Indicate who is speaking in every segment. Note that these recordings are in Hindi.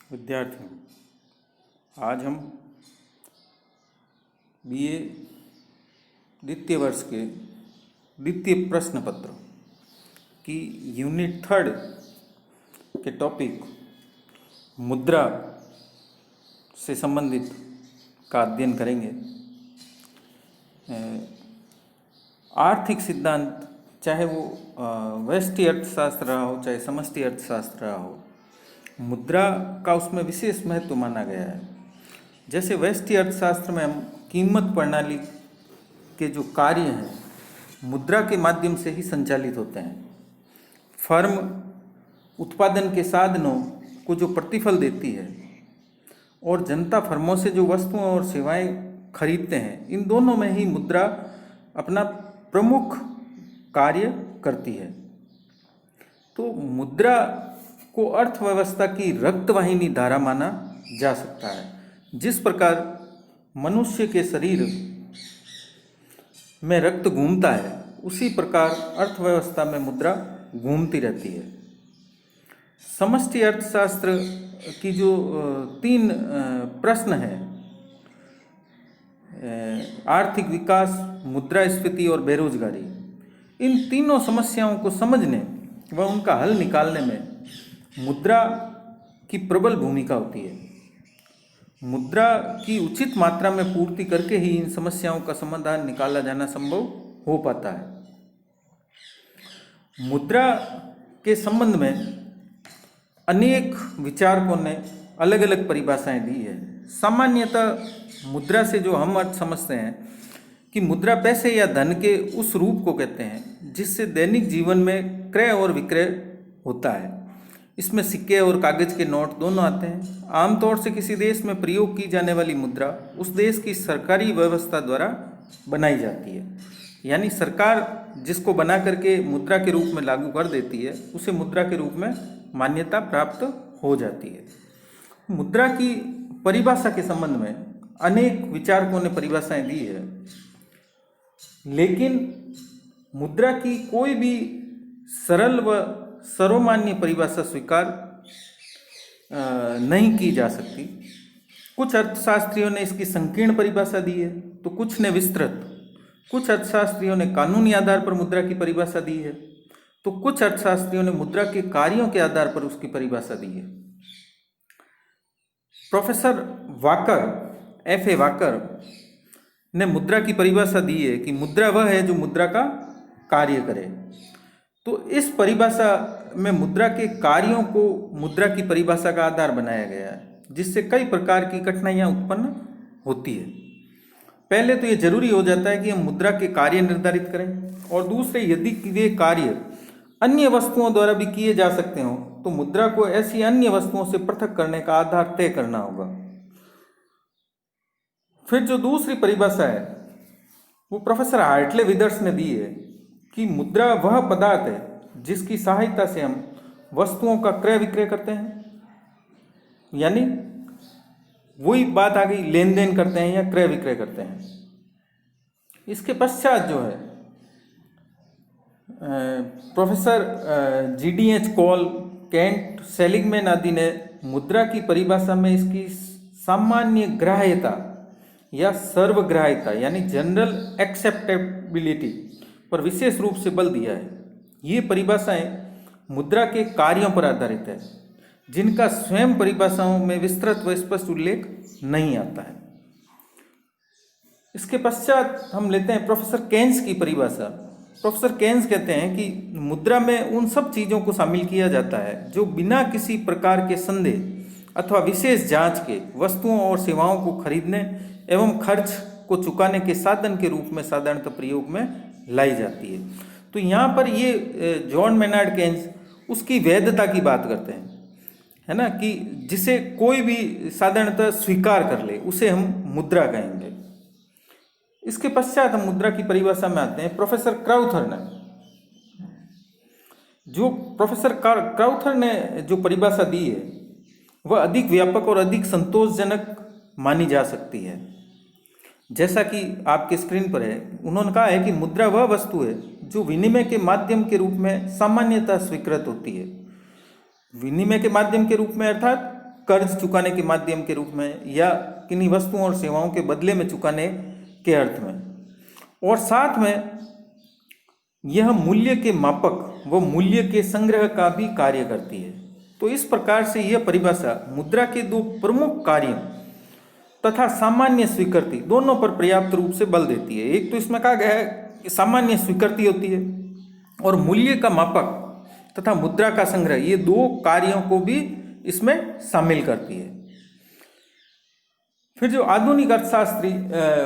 Speaker 1: विद्यार्थियों, आज हम बीए द्वितीय वर्ष के द्वितीय प्रश्न पत्र की यूनिट 3 के टॉपिक मुद्रा से संबंधित का अध्ययन करेंगे। आर्थिक सिद्धांत, चाहे वो व्यष्टि अर्थशास्त्र रहा हो चाहे समष्टि अर्थशास्त्र रहा हो, मुद्रा का उसमें विशेष महत्व माना गया है। जैसे व्यष्टि अर्थशास्त्र में हम कीमत प्रणाली के जो कार्य हैं मुद्रा के माध्यम से ही संचालित होते हैं। फर्म उत्पादन के साधनों को जो प्रतिफल देती है और जनता फर्मों से जो वस्तुएं और सेवाएं खरीदते हैं, इन दोनों में ही मुद्रा अपना प्रमुख कार्य करती है। तो मुद्रा को अर्थव्यवस्था की रक्तवाहिनी धारा माना जा सकता है। जिस प्रकार मनुष्य के शरीर में रक्त घूमता है, उसी प्रकार अर्थव्यवस्था में मुद्रा घूमती रहती है। समष्टि अर्थशास्त्र की जो 3 प्रश्न हैं, आर्थिक विकास, मुद्रास्फीति और बेरोजगारी, इन तीनों समस्याओं को समझने व उनका हल निकालने में मुद्रा की प्रबल भूमिका होती है। मुद्रा की उचित मात्रा में पूर्ति करके ही इन समस्याओं का समाधान निकाला जाना संभव हो पाता है। मुद्रा के संबंध में अनेक विचारकों ने अलग अलग परिभाषाएं दी है। सामान्यतः मुद्रा से जो हम अर्थ समझते हैं कि मुद्रा पैसे या धन के उस रूप को कहते हैं जिससे दैनिक जीवन में क्रय और विक्रय होता है। इसमें सिक्के और कागज के नोट दोनों आते हैं। आमतौर से किसी देश में प्रयोग की जाने वाली मुद्रा उस देश की सरकारी व्यवस्था द्वारा बनाई जाती है, यानी सरकार जिसको बना करके मुद्रा के रूप में लागू कर देती है, उसे मुद्रा के रूप में मान्यता प्राप्त हो जाती है। मुद्रा की परिभाषा के संबंध में अनेक विचारकों ने परिभाषाएं दी है, लेकिन मुद्रा की कोई भी सरल व सर्वमान्य परिभाषा स्वीकार नहीं की जा सकती। कुछ अर्थशास्त्रियों ने इसकी संकीर्ण परिभाषा दी है तो कुछ ने विस्तृत, कुछ अर्थशास्त्रियों ने कानूनी आधार पर मुद्रा की परिभाषा दी है तो कुछ अर्थशास्त्रियों ने मुद्रा के कार्यों के आधार पर उसकी परिभाषा दी है। Professor walker, F.A. वाकर ने मुद्रा की परिभाषा दी है कि मुद्रा वह है जो मुद्रा का कार्य करे। तो इस परिभाषा में मुद्रा के कार्यों को मुद्रा की परिभाषा का आधार बनाया गया है, जिससे कई प्रकार की कठिनाइयां उत्पन्न होती है। पहले तो ये जरूरी हो जाता है कि हम मुद्रा के कार्य निर्धारित करें, और दूसरे यदि वे कार्य अन्य वस्तुओं द्वारा भी किए जा सकते हो तो मुद्रा को ऐसी अन्य वस्तुओं से पृथक करने का आधार तय करना होगा। फिर जो दूसरी परिभाषा है वो प्रोफेसर हार्टले विदर्स ने दी है कि मुद्रा वह पदार्थ है जिसकी सहायता से हम वस्तुओं का क्रय विक्रय करते हैं, यानी वही बात आ गई, लेन देन करते हैं या क्रय विक्रय करते हैं। इसके पश्चात जो है professor GDH call, Kent, Seligman आदि ने मुद्रा की परिभाषा में इसकी सामान्य ग्राह्यता या सर्वग्राह्यता यानी जनरल एक्सेप्टेबिलिटी पर विशेष रूप से बल दिया है। ये परिभाषाएं मुद्रा के कार्यों पर आधारित है, जिनका स्वयं परिभाषाओं में विस्तृत व स्पष्ट उल्लेख नहीं आता है। इसके पश्चात हम लेते हैं प्रोफेसर केन्स की परिभाषा। प्रोफेसर केन्स कहते हैं कि मुद्रा में उन सब चीज़ों को शामिल किया जाता है जो बिना किसी प्रकार के संदेह अथवा विशेष जांच के वस्तुओं और सेवाओं को खरीदने एवं खर्च को चुकाने के साधन के रूप में साधारणतः प्रयोग में लाई जाती है। तो यहाँ पर ये जॉन मेनार्ड केन्स उसकी वैधता की बात करते हैं, है ना, कि जिसे कोई भी साधारणतः स्वीकार कर ले उसे हम मुद्रा कहेंगे। इसके पश्चात हम मुद्रा की परिभाषा में आते हैं प्रोफेसर क्राउथर ने। जो प्रोफेसर क्राउथर ने जो परिभाषा दी है वह अधिक व्यापक और अधिक संतोषजनक मानी जा सकती है। जैसा कि आपके स्क्रीन पर है, उन्होंने कहा है कि मुद्रा वह वस्तु है जो विनिमय के माध्यम के रूप में सामान्यतः स्वीकृत होती है। विनिमय के माध्यम के रूप में अर्थात कर्ज चुकाने के माध्यम के रूप में या किन्हीं वस्तुओं और सेवाओं के बदले में चुकाने के अर्थ में, और साथ में यह मूल्य के मापक व मूल्य के संग्रह का भी कार्य करती है। तो इस प्रकार से यह परिभाषा मुद्रा के दो प्रमुख कार्यों तथा सामान्य स्वीकृति दोनों पर पर्याप्त रूप से बल देती है। एक तो इसमें कहा गया है कि सामान्य स्वीकृति होती है, और मूल्य का मापक तथा मुद्रा का संग्रह, ये दो कार्यों को भी इसमें शामिल करती है। फिर जो आधुनिक अर्थशास्त्री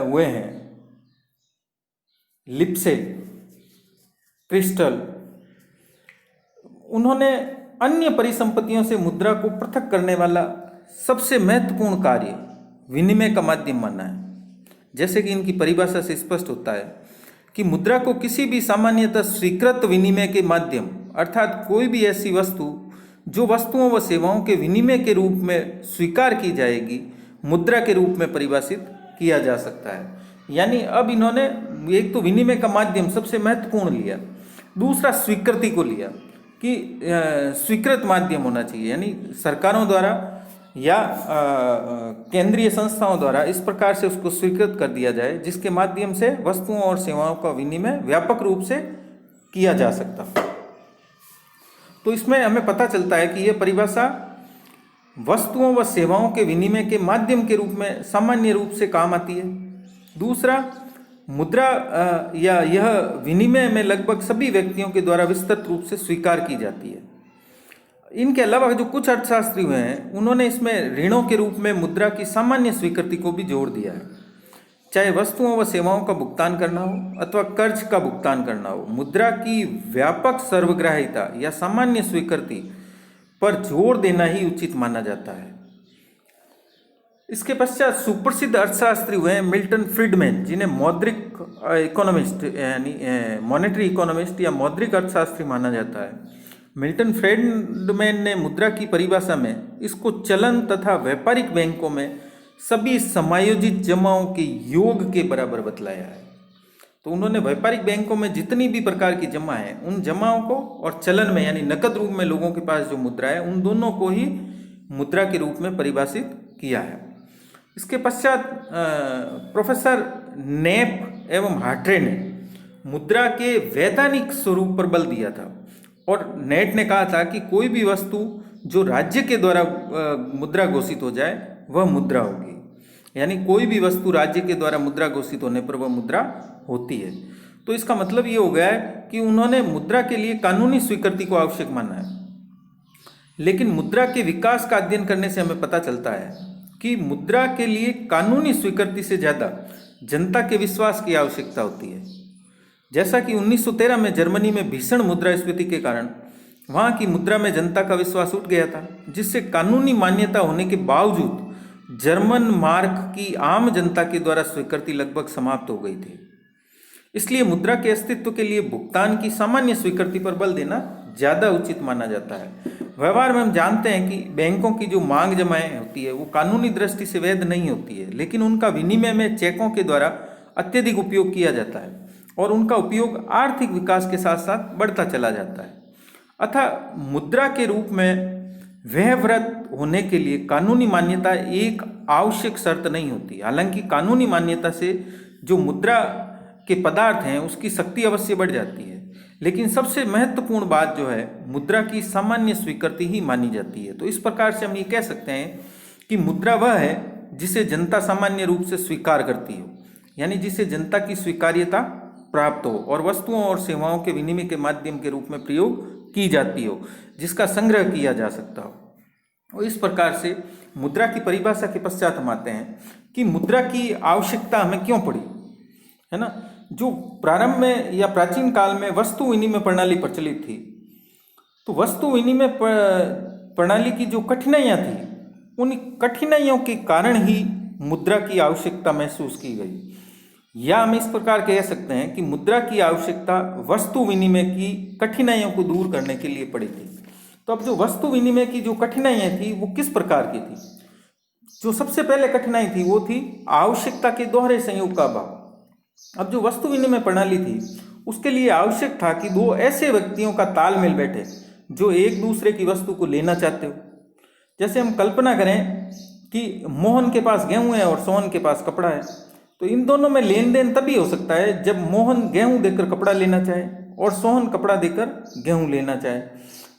Speaker 1: हुए हैं, लिप्से, क्रिस्टल, उन्होंने अन्य परिसंपत्तियों से मुद्रा को पृथक करने वाला सबसे महत्वपूर्ण कार्य विनिमय का माध्यम माना है। जैसे कि इनकी परिभाषा से स्पष्ट होता है कि मुद्रा को किसी भी सामान्यतः स्वीकृत विनिमय के माध्यम, अर्थात कोई भी ऐसी वस्तु जो वस्तुओं व सेवाओं के विनिमय के रूप में स्वीकार की जाएगी, मुद्रा के रूप में परिभाषित किया जा सकता है। यानी अब इन्होंने एक तो विनिमय का माध्यम सबसे महत्वपूर्ण लिया, दूसरा स्वीकृति को लिया कि स्वीकृत माध्यम होना चाहिए, यानी सरकारों द्वारा या केंद्रीय संस्थाओं द्वारा इस प्रकार से उसको स्वीकृत कर दिया जाए जिसके माध्यम से वस्तुओं और सेवाओं का विनिमय व्यापक रूप से किया जा सकता। तो इसमें हमें पता चलता है कि यह परिभाषा वस्तुओं व सेवाओं के विनिमय के माध्यम के रूप में सामान्य रूप से काम आती है। दूसरा, मुद्रा या यह विनिमय में लगभग सभी व्यक्तियों के द्वारा विस्तृत रूप से स्वीकार की जाती है। इनके अलावा जो कुछ अर्थशास्त्री हुए हैं, उन्होंने इसमें ऋणों के रूप में मुद्रा की सामान्य स्वीकृति को भी जोड़ दिया है। चाहे वस्तुओं व सेवाओं का भुगतान करना हो अथवा कर्ज का भुगतान करना हो, मुद्रा की व्यापक सर्वग्राहिता या सामान्य स्वीकृति पर जोर देना ही उचित माना जाता है। इसके पश्चात सुप्रसिद्ध अर्थशास्त्री हुए हैं मिल्टन फ्रीडमैन, जिन्हें मौद्रिक इकोनॉमिस्ट यानी मॉनेटरी इकोनॉमिस्ट या मौद्रिक अर्थशास्त्री माना जाता है। मिल्टन फ्रीडमैन ने मुद्रा की परिभाषा में इसको चलन तथा व्यापारिक बैंकों में सभी समायोजित जमाओं के योग के बराबर बतलाया है। तो उन्होंने व्यापारिक बैंकों में जितनी भी प्रकार की जमा है, उन जमाओं को, और चलन में यानी नकद रूप में लोगों के पास जो मुद्रा है, उन दोनों को ही मुद्रा के रूप में परिभाषित किया है। इसके पश्चात प्रोफेसर नेप एवं हार्ट्रे ने मुद्रा के वैधानिक स्वरूप पर बल दिया था, और नेट ने कहा था कि कोई भी वस्तु जो राज्य के द्वारा मुद्रा घोषित हो जाए वह मुद्रा होगी। यानी कोई भी वस्तु राज्य के द्वारा मुद्रा घोषित होने पर वह मुद्रा होती है। तो इसका मतलब ये हो गया है कि उन्होंने मुद्रा के लिए कानूनी स्वीकृति को आवश्यक माना है। लेकिन मुद्रा के विकास का अध्ययन करने से हमें पता चलता है कि मुद्रा के लिए कानूनी स्वीकृति से ज़्यादा जनता के विश्वास की आवश्यकता होती है। जैसा कि 1913 में जर्मनी में भीषण मुद्रास्फीति के कारण वहाँ की मुद्रा में जनता का विश्वास उठ गया था, जिससे कानूनी मान्यता होने के बावजूद जर्मन मार्क की आम जनता के द्वारा स्वीकृति लगभग समाप्त हो गई थी। इसलिए मुद्रा के अस्तित्व के लिए भुगतान की सामान्य स्वीकृति पर बल देना ज़्यादा उचित माना जाता है। व्यवहार में हम जानते हैं कि बैंकों की जो मांग जमाएं होती है वो कानूनी दृष्टि से वैध नहीं होती है, लेकिन उनका विनिमय में चेकों के द्वारा अत्यधिक उपयोग किया जाता है और उनका उपयोग आर्थिक विकास के साथ साथ बढ़ता चला जाता है। अतः मुद्रा के रूप में व्यवहारत होने के लिए कानूनी मान्यता एक आवश्यक शर्त नहीं होती। हालांकि कानूनी मान्यता से जो मुद्रा के पदार्थ हैं उसकी शक्ति अवश्य बढ़ जाती है, लेकिन सबसे महत्वपूर्ण बात जो है मुद्रा की सामान्य स्वीकृति ही मानी जाती है। तो इस प्रकार से हम ये कह सकते हैं कि मुद्रा वह है जिसे जनता सामान्य रूप से स्वीकार करती हो, यानी जिसे जनता की स्वीकार्यता प्राप्त हो और वस्तुओं और सेवाओं के विनिमय के माध्यम के रूप में प्रयोग की जाती हो, जिसका संग्रह किया जा सकता हो। और इस प्रकार से मुद्रा की परिभाषा के पश्चात हम आते हैं कि मुद्रा की आवश्यकता हमें क्यों पड़ी, है ना। जो प्रारंभ में या प्राचीन काल में वस्तु विनिमय प्रणाली प्रचलित थी, तो वस्तु विनिमय प्रणाली की जो कठिनाइयाँ थी, उन कठिनाइयों के कारण ही मुद्रा की आवश्यकता महसूस की गई। या हम इस प्रकार कह सकते हैं कि मुद्रा की आवश्यकता वस्तु विनिमय की कठिनाइयों को दूर करने के लिए पड़ी थी। तो अब जो वस्तु विनिमय की जो कठिनाइयाँ थी वो किस प्रकार की थी? जो सबसे पहले कठिनाई थी वो थी आवश्यकता के दोहरे संयोग का अभाव। अब जो वस्तु विनिमय प्रणाली थी उसके लिए आवश्यक था कि दो ऐसे व्यक्तियों का तालमेल बैठे जो एक दूसरे की वस्तु को लेना चाहते हो, जैसे हम कल्पना करें कि मोहन के पास गेहूं है और सोहन के पास कपड़ा है, तो इन दोनों में लेन देन तभी हो सकता है जब मोहन गेहूं देकर कपड़ा लेना चाहे और सोहन कपड़ा देकर गेहूं लेना चाहे।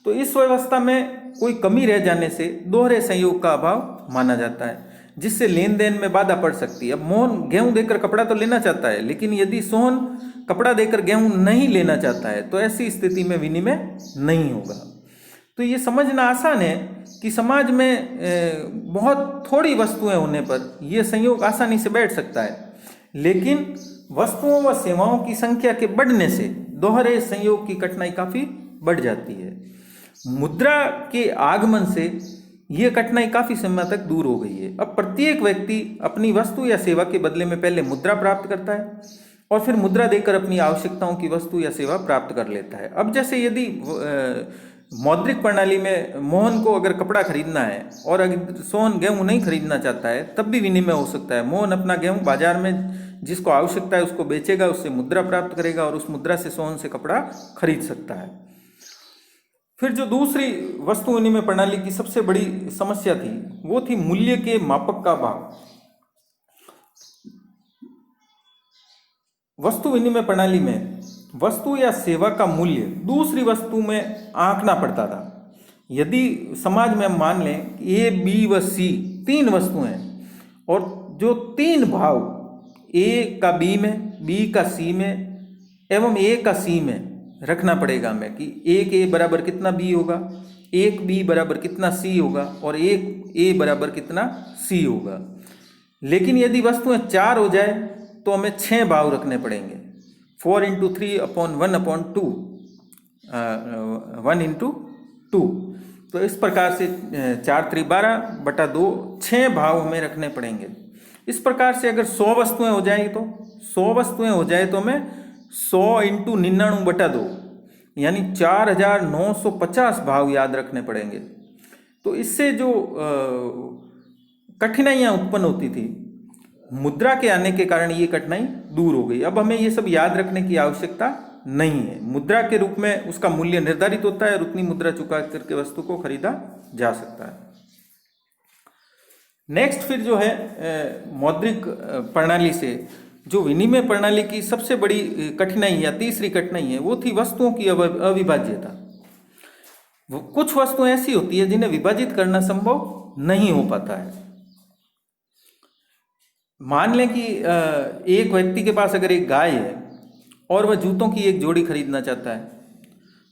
Speaker 1: तो इस व्यवस्था में कोई कमी रह जाने से दोहरे संयोग का अभाव माना जाता है, जिससे लेन देन में बाधा पड़ सकती है। अब मोहन गेहूं देकर कपड़ा तो लेना चाहता है, लेकिन यदि सोहन कपड़ा देकर गेहूं नहीं लेना चाहता है तो ऐसी स्थिति में विनिमय नहीं होगा। तो ये समझना आसान है कि समाज में बहुत थोड़ी वस्तुएं होने पर यह संयोग आसानी से बैठ सकता है, लेकिन वस्तुओं व सेवाओं की संख्या के बढ़ने से दोहरे संयोग की कठिनाई काफ़ी बढ़ जाती है। मुद्रा के आगमन से यह कठिनाई काफ़ी समय तक दूर हो गई है। अब प्रत्येक व्यक्ति अपनी वस्तु या सेवा के बदले में पहले मुद्रा प्राप्त करता है और फिर मुद्रा देकर अपनी आवश्यकताओं की वस्तु या सेवा प्राप्त कर लेता है। अब जैसे यदि मौद्रिक प्रणाली में मोहन को अगर कपड़ा खरीदना है और अगर सोहन गेहूं नहीं खरीदना चाहता है, तब भी विनिमय हो सकता है। मोहन अपना गेहूं बाजार में जिसको आवश्यकता है उसको बेचेगा, उससे मुद्रा प्राप्त करेगा और उस मुद्रा से सोहन से कपड़ा खरीद सकता है। फिर जो दूसरी वस्तु विनिमय प्रणाली की सबसे बड़ी समस्या थी वो थी मूल्य के मापक का अभाव। वस्तु विनिमय प्रणाली में वस्तु या सेवा का मूल्य दूसरी वस्तु में आंकना पड़ता था। यदि समाज में हम मान लें कि ए, बी व सी तीन वस्तुएं हैं और जो तीन भाव ए का बी में, बी का सी में एवं ए का सी में रखना पड़ेगा हमें कि एक ए बराबर कितना बी होगा, एक बी बराबर कितना सी होगा और एक ए बराबर कितना सी होगा। लेकिन यदि वस्तुएं चार हो जाए तो हमें 6 भाव रखने पड़ेंगे, 4 × 3 / 1/2, 1 × 2। तो इस प्रकार से 4 × 3 = 12/2 6 भाव हमें रखने पड़ेंगे। इस प्रकार से अगर 100 वस्तुएं हो जाएंगी तो 100 वस्तुएं हो जाए तो हमें 100 × 99/2 यानी 4950 भाव याद रखने पड़ेंगे। तो इससे जो कठिनाइयाँ उत्पन्न होती थी, मुद्रा के आने के कारण ये कठिनाई दूर हो गई। अब हमें ये सब याद रखने की आवश्यकता नहीं है। मुद्रा के रूप में उसका मूल्य निर्धारित होता है और उतनी मुद्रा चुका करके वस्तु को खरीदा जा सकता है। नेक्स्ट फिर जो है मौद्रिक प्रणाली से जो विनिमय प्रणाली की सबसे बड़ी कठिनाई या तीसरी कठिनाई है वो थी वस्तुओं की अविभाज्यता। कुछ वस्तुएं ऐसी होती है जिन्हें विभाजित करना संभव नहीं हो पाता है। मान लें कि एक व्यक्ति के पास अगर एक गाय है और वह जूतों की एक जोड़ी खरीदना चाहता है,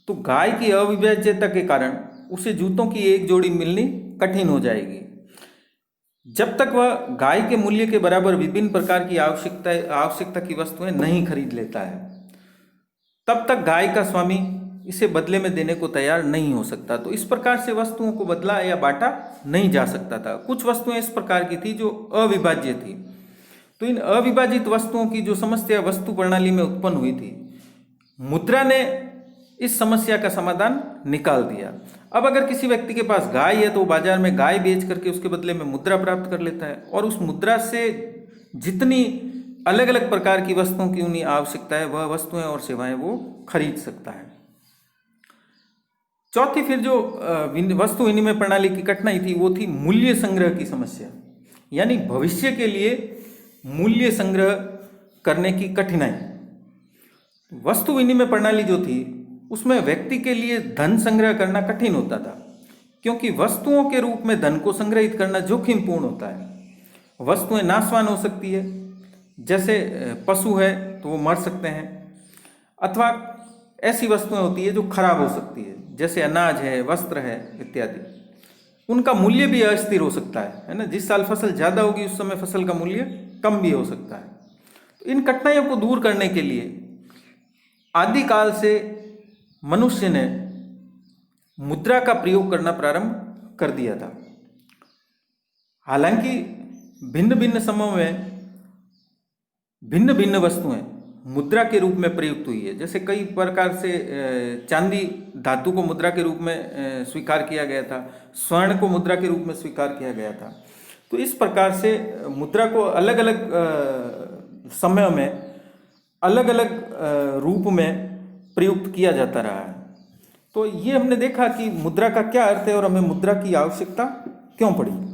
Speaker 1: तो गाय की अविभाज्यता के कारण उसे जूतों की एक जोड़ी मिलनी कठिन हो जाएगी। जब तक वह गाय के मूल्य के बराबर विभिन्न प्रकार की आवश्यकता की वस्तुएं नहीं खरीद लेता है, तब तक गाय का स्वामी इसे बदले में देने को तैयार नहीं हो सकता। तो इस प्रकार से वस्तुओं को बदला या बांटा नहीं जा सकता था। कुछ वस्तुएं इस प्रकार की थी जो अविभाज्य थी। तो इन अविभाजित वस्तुओं की जो समस्या वस्तु प्रणाली में उत्पन्न हुई थी, मुद्रा ने इस समस्या का समाधान निकाल दिया। अब अगर किसी व्यक्ति के पास गाय है तो वो बाजार में गाय बेच करके उसके बदले में मुद्रा प्राप्त कर लेता है और उस मुद्रा से जितनी अलग अलग प्रकार की वस्तुओं की उन्हें आवश्यकता है वह वस्तुएं और सेवाएं वो खरीद सकता है। चौथी फिर जो वस्तु विनिमय प्रणाली की कठिनाई थी वो थी मूल्य संग्रह की समस्या, यानी भविष्य के लिए मूल्य संग्रह करने की कठिनाई। वस्तु विनिमय प्रणाली जो थी उसमें व्यक्ति के लिए धन संग्रह करना कठिन होता था, क्योंकि वस्तुओं के रूप में धन को संग्रहित करना जोखिमपूर्ण होता है। वस्तुएं नाशवान हो सकती है, जैसे पशु है तो वो मर सकते हैं, अथवा ऐसी वस्तुएं होती है जो खराब हो सकती है, जैसे अनाज है, वस्त्र है इत्यादि। उनका मूल्य भी अस्थिर हो सकता है ना। जिस साल फसल ज़्यादा होगी उस समय फसल का मूल्य कम भी हो सकता है। तो इन कठिनाइयों को दूर करने के लिए आदिकाल से मनुष्य ने मुद्रा का प्रयोग करना प्रारंभ कर दिया था। हालांकि भिन्न भिन्न समयों में भिन्न भिन्न वस्तुएं मुद्रा के रूप में प्रयुक्त हुई है। जैसे कई प्रकार से चांदी धातु को मुद्रा के रूप में स्वीकार किया गया था, स्वर्ण को मुद्रा के रूप में स्वीकार किया गया था। तो इस प्रकार से मुद्रा को अलग अलग समयों में अलग अलग रूप में प्रयुक्त किया जाता रहा है। तो ये हमने देखा कि मुद्रा का क्या अर्थ है और हमें मुद्रा की आवश्यकता क्यों पड़ी?